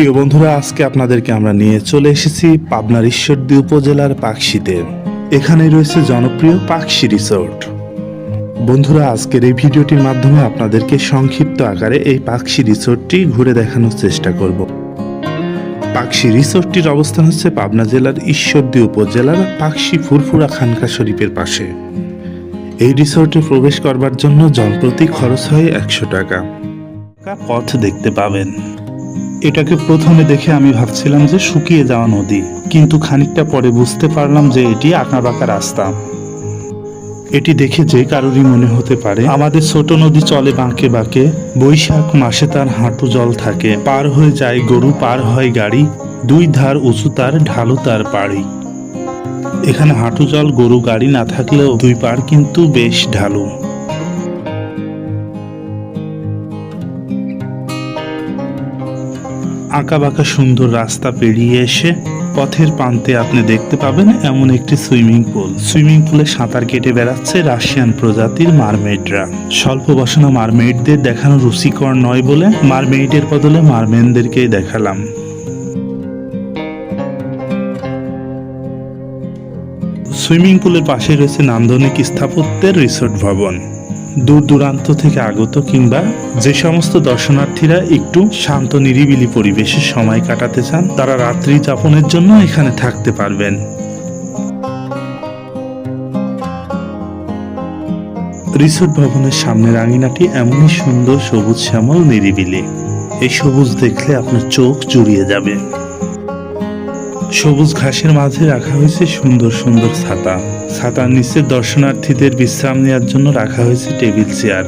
প্রিয় বন্ধুরা, আজকে আপনাদেরকে আমরা নিয়ে চলে এসেছি পাবনার ঈশ্বরদী উপজেলার পাকশীতে। এখানে রয়েছে জনপ্রিয় পাকশী রিসোর্ট। বন্ধুরা, আজকের এই ভিডিওটির মাধ্যমে আপনাদেরকে সংক্ষিপ্ত আকারে এই পাকশী রিসোর্টটি ঘুরে দেখানোর চেষ্টা করব। পাকশী রিসোর্টটির অবস্থান হচ্ছে পাবনা জেলার ঈশ্বরদী উপজেলার পাকশী ফুরফুরা খানকা শরীফের পাশে। এই রিসোর্টে প্রবেশ করবার জন্য জনপ্রতি খরচ হয় 100 টাকা। পথ দেখতে পাবেন। এটাকে প্রথমে দেখে আমি ভাবছিলাম যে শুকিয়ে যাওয়া নদী, কিন্তু খানিকটা পরে বুঝতে পারলাম যে এটি আঁকাবাঁকা রাস্তা। এটি দেখে যে কারোরই মনে হতে পারে আমাদের ছোট নদী চলে বাঁকে বাঁকে, বৈশাখ মাসে তার হাঁটু জল থাকে, পার হয়ে যায় গরু, পার হয় গাড়ি, দুই ধার উঁচু তার, ঢালু তার পাড়ি। এখানে হাঁটু জল, গরু, গাড়ি না থাকলেও দুই পাড় কিন্তু বেশ ঢালু। আঁকাবাঁকা সুন্দর রাস্তা পেরিয়ে এসে পথের প্রান্তে আপনি দেখতে পাবেন এমন একটি সুইমিং পুল। সুইমিং পুলে সাঁতার কেটে বেড়াচ্ছে রাশিয়ান প্রজাতির মারমেডরা। স্বল্প বসনা মারমেডদের দেখানো রুচিকর নয় বলে মারমেডের বদলে মারমেনদেরকেই দেখালাম। সুইমিং পুলের পাশে রয়েছে নান্দনিক স্থাপত্যের রিসোর্ট ভবন। দূর দূরান্ত থেকে আগত কিংবা যে সমস্ত দর্শনার্থীরা একটু শান্ত নিরিবিলি পরিবেশে সময় কাটাতে চান, তারা রাত্রি যাপনের জন্য এখানে থাকতে পারবেন। রিসোর্ট ভবনের সামনের আঙিনাটি এমনই সুন্দর, সবুজ শ্যামল, নিরিবিলি। এই সবুজ দেখলে আপনার চোখ জুড়িয়ে যাবে। সবুজ ঘাসের মাঝে রাখা হয়েছে সুন্দর সুন্দর ছাতা। ছাতার নিচে দর্শনার্থীদের বিশ্রাম নেওয়ার জন্য রাখা হয়েছে টেবিল চেয়ার।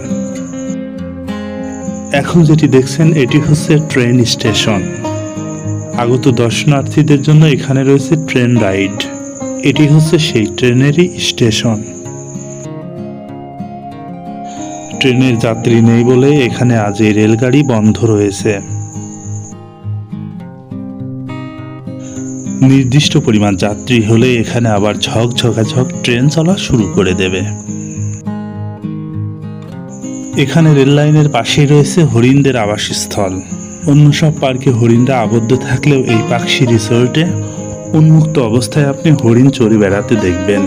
এখন যেটি দেখছেন এটি হচ্ছে ট্রেন স্টেশন। আগত দর্শনার্থীদের জন্য এখানে রয়েছে ট্রেন রাইড। এটি হচ্ছে সেই ট্রেনেরই স্টেশন। ট্রেনের যাত্রী নেই বলে এখানে আজ এই রেলগাড়ি বন্ধ রয়েছে। নির্দিষ্ট পরিমাণ যাত্রী হলে এখানে আবার ঝকঝকাঝক ট্রেন চলা শুরু করে দেবে। এখানে রেল লাইনের পাশেই রয়েছে হরিণদের আবাসস্থল। অন্য সব পার্কে হরিণরা আবদ্ধ থাকলেও এই পাকশী রিসোর্টে উন্মুক্ত অবস্থায় আপনি হরিণ চড়ে বেড়াতে দেখবেন।